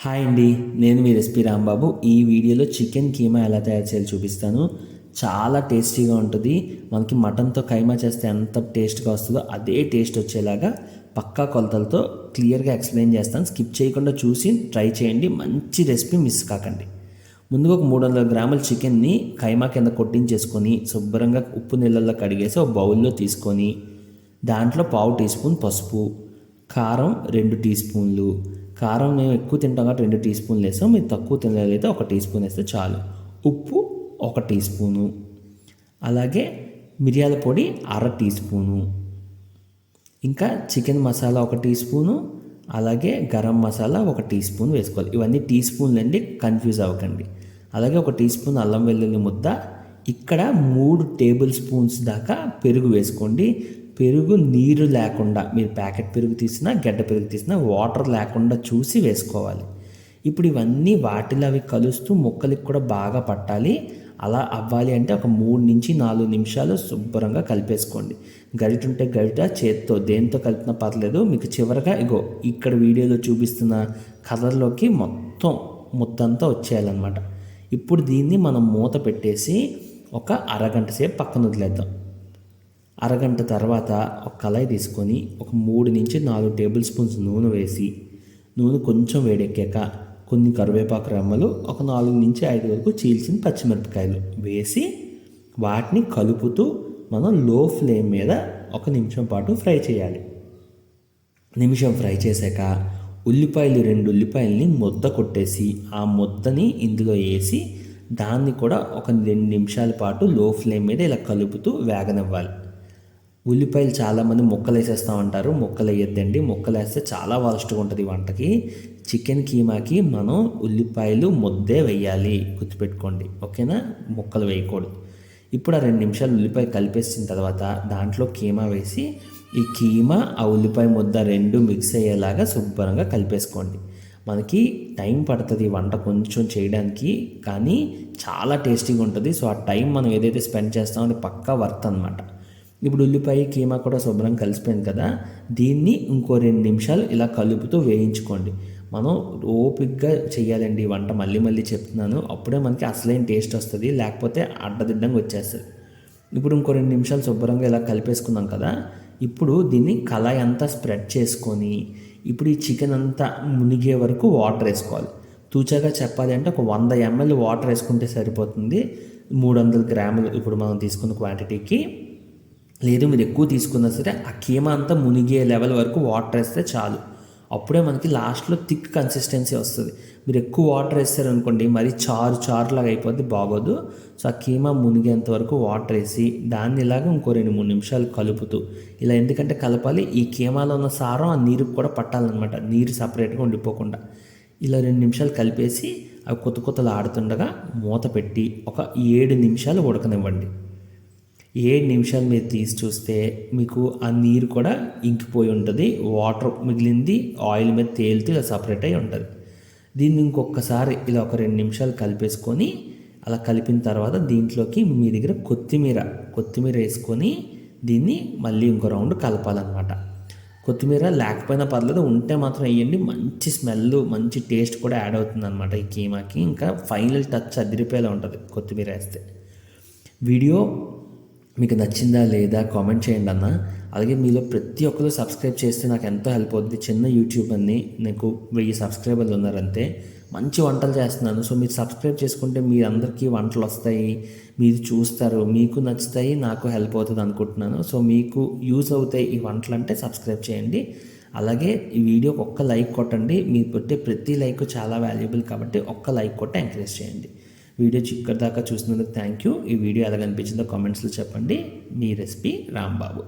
Hi అండి, నేను మీ recipe Rambabu. ఈ వీడియోలో చికెన్ కీమా ఎలా తయారు చేయాలో చూపిస్తాను. చాలా టేస్టీగా ఉంటుంది. మనకి మటన్తో కైమా చేస్తే ఎంత టేస్ట్గా వస్తుందో అదే టేస్ట్ వచ్చేలాగా పక్కా కొలతలతో క్లియర్గా ఎక్స్ప్లెయిన్ చేస్తాను. స్కిప్ చేయకుండా చూసి ట్రై చేయండి. మంచి రెసిపీ మిస్ కాకండి. ముందుగా ఒక 300 గ్రాముల చికెన్ని కైమా కింద కొట్టించేసుకొని శుభ్రంగా ఉప్పు నీళ్ళల్లో కడిగేసి ఒక బౌల్లో తీసుకొని దాంట్లో పావు టీ స్పూన్ పసుపు, కారం 2 టీ స్పూన్లు, కారం మేము ఎక్కువ తింటాం కాబట్టి 2 టీ స్పూన్లు వేస్తాం. మీరు తక్కువ తినలేదైతే 1 టీ స్పూన్ వేస్తే చాలు. ఉప్పు 1 టీ స్పూను, అలాగే మిరియాల పొడి 1/2 టీ స్పూను, ఇంకా చికెన్ మసాలా 1 టీ స్పూను, అలాగే గరం మసాలా 1 టీ స్పూన్ వేసుకోవాలి. ఇవన్నీ టీ స్పూన్లు అండి, కన్ఫ్యూజ్ అవ్వకండి. అలాగే 1 టీ స్పూన్ అల్లం వెల్లుల్లి ముద్ద. ఇక్కడ 3 టేబుల్ స్పూన్స్ దాకా పెరుగు వేసుకోండి. పెరుగు నీరు లేకుండా, మీరు ప్యాకెట్ పెరుగు తీసినా గడ్డ పెరుగు తీసినా వాటర్ లేకుండా చూసి వేసుకోవాలి. ఇప్పుడు ఇవన్నీ వాటిలో అవి కలుస్తూ ముక్కలకి కూడా బాగా పట్టాలి. అలా అవ్వాలి అంటే ఒక 3 నుంచి 4 నిమిషాలు శుభ్రంగా కలిపేసుకోండి. గరిట ఉంటే గరిట, చేత్తో దేంతో కలిపినా పర్లేదు. మీకు చివరగా ఇక్కడ వీడియోలో చూపిస్తున్న కలర్లోకి మొత్తం ముద్దంతా వచ్చేయాలన్నమాట. ఇప్పుడు దీన్ని మనం మూత పెట్టేసి ఒక అరగంట సేపు పక్కన వదిలేద్దాం. అరగంట తర్వాత ఒక కళాయి తీసుకొని ఒక 3 నుంచి 4 టేబుల్ స్పూన్స్ నూనె వేసి, నూనె కొంచెం వేడెక్కాక కొన్ని కరివేపాకు రెమ్మలు, ఒక 4 నుంచి 5 వరకు చీల్చిన పచ్చిమిరపకాయలు వేసి వాటిని కలుపుతూ మనం లో ఫ్లేమ్ మీద 1 నిమిషం పాటు ఫ్రై చేయాలి. నిమిషం ఫ్రై చేశాక 2 ఉల్లిపాయలని ముద్ద కొట్టేసి ఆ ముద్దని ఇందులో వేసి దాన్ని కూడా ఒక 2 నిమిషాల పాటు లో ఫ్లేమ్ మీద ఇలా కలుపుతూ వేగనివ్వాలి. ఉల్లిపాయలు చాలామంది ముక్కలు వేసేస్తూ ఉంటారు. ముక్కలు వేయద్దండి. ముక్కలు వేస్తే చాలా వరస్ట్గా ఉంటుంది వంటకి. చికెన్ కీమాకి మనం ఉల్లిపాయలు ముద్దే వేయాలి, గుర్తుపెట్టుకోండి, ఓకేనా? ముక్కలు వేయకూడదు. ఇప్పుడు ఆ 2 నిమిషాలు ఉల్లిపాయ కలిపేసిన తర్వాత దాంట్లో కీమా వేసి ఈ కీమా ఆ ఉల్లిపాయ ముద్ద 2 మిక్స్ అయ్యేలాగా శుభ్రంగా కలిపేసుకోండి. మనకి టైం పడుతుంది వంట కొంచెం చేయడానికి, కానీ చాలా టేస్టీగా ఉంటుంది. సో ఆ టైం మనం ఏదైతే స్పెండ్ చేస్తామో అది పక్కా వర్త్ అనమాట. ఇప్పుడు ఉల్లిపాయ కీమా కూడా శుభ్రంగా కలిసిపోయింది కదా, దీన్ని ఇంకో 2 నిమిషాలు ఇలా కలుపుతూ వేయించుకోండి. మనం ఓపిక్గా చేయాలండి ఈ వంట, మళ్ళీ చెప్తున్నాను. అప్పుడే మనకి అసలైన టేస్ట్ వస్తుంది, లేకపోతే అడ్డదిడ్డంగా వచ్చేస్తుంది. ఇప్పుడు ఇంకో 2 నిమిషాలు శుభ్రంగా ఇలా కలిపేసుకున్నాం కదా, ఇప్పుడు దీన్ని కళాయి అంతా స్ప్రెడ్ చేసుకొని ఇప్పుడు ఈ చికెన్ అంతా మునిగే వరకు వాటర్ వేసుకోవాలి. తూచాగా చెప్పాలి అంటే ఒక 100 ml వాటర్ వేసుకుంటే సరిపోతుంది 300 గ్రాములు ఇప్పుడు మనం తీసుకున్న క్వాంటిటీకి. లేదు మీరు ఎక్కువ తీసుకున్నా సరే ఆ కీమా అంతా మునిగే లెవెల్ వరకు వాటర్ వేస్తే చాలు. అప్పుడే మనకి లాస్ట్లో థిక్ కన్సిస్టెన్సీ వస్తుంది. మీరు ఎక్కువ వాటర్ వేస్తారనుకోండి మరి చారులాగా అయిపోద్ది, బాగోదు. సో ఆ కీమా మునిగేంత వరకు వాటర్ వేసి దాన్ని ఇలాగ ఇంకో 2-3 నిమిషాలు కలుపుతూ, ఇలా ఎందుకంటే కలపాలి, ఈ కీమాలో ఉన్న సారం ఆ నీరుకు కూడా పట్టాలన్నమాట, నీరు సపరేట్గా ఉండిపోకుండా. ఇలా 2 నిమిషాలు కలిపేసి అవి కొత్తలు ఆడుతుండగా మూత పెట్టి ఒక 7 నిమిషాలు ఉడకనివ్వండి. 7 నిమిషాలు మీరు తీసి చూస్తే మీకు ఆ నీరు కూడా ఇంకిపోయి ఉంటుంది, వాటర్ మిగిలింది ఆయిల్ మీద తేలుతూ ఇలా సపరేట్ అయి ఉంటుంది. దీన్ని ఇంకొకసారి ఇలా ఒక 2 నిమిషాలు కలిపేసుకొని, అలా కలిపిన తర్వాత దీంట్లోకి మీ దగ్గర కొత్తిమీర వేసుకొని దీన్ని మళ్ళీ ఇంకో రౌండ్ కలపాలన్నమాట. కొత్తిమీర లేకపోయినా పర్లేదు, ఉంటే మాత్రం వేయండి. మంచి స్మెల్, మంచి టేస్ట్ కూడా యాడ్ అవుతుంది అనమాట ఈ కీమాకి. ఇంకా ఫైనల్ టచ్ అదిరిపోయేలా ఉంటుంది కొత్తిమీర వేస్తే. వీడియో మీకు నచ్చిందా లేదా కామెంట్ చేయండి అన్న. అలాగే మీలో ప్రతి ఒక్కరు సబ్స్క్రైబ్ చేస్తే నాకు ఎంతో హెల్ప్ అవుతుంది. చిన్న యూట్యూబ్ అని నాకు 1000 సబ్స్క్రైబర్లు ఉన్నారంతే. మంచి వంటలు చేస్తున్నాను. సో మీరు సబ్స్క్రైబ్ చేసుకుంటే మీ అందరికీ వంటలు వస్తాయి, మీరు చూస్తారు, మీకు నచ్చుతాయి, నాకు హెల్ప్ అవుతుంది అనుకుంటున్నాను. సో మీకు యూజ్ అవుతాయి ఈ వంటలు అంటే సబ్స్క్రైబ్ చేయండి. అలాగే ఈ వీడియోకి ఒక్క లైక్ కొట్టండి. మీరు పెట్టే ప్రతి లైక్ చాలా వాల్యుబుల్ కాబట్టి ఒక్క లైక్ కొట్టి ఎంకరేజ్ చేయండి. వీడియో చిక్కడి దాకా చూసినందుకు థ్యాంక్ యూ. ఈ వీడియో ఎలా అనిపించిందో కామెంట్స్లో చెప్పండి. మీ రెసిపీ రాంబాబు.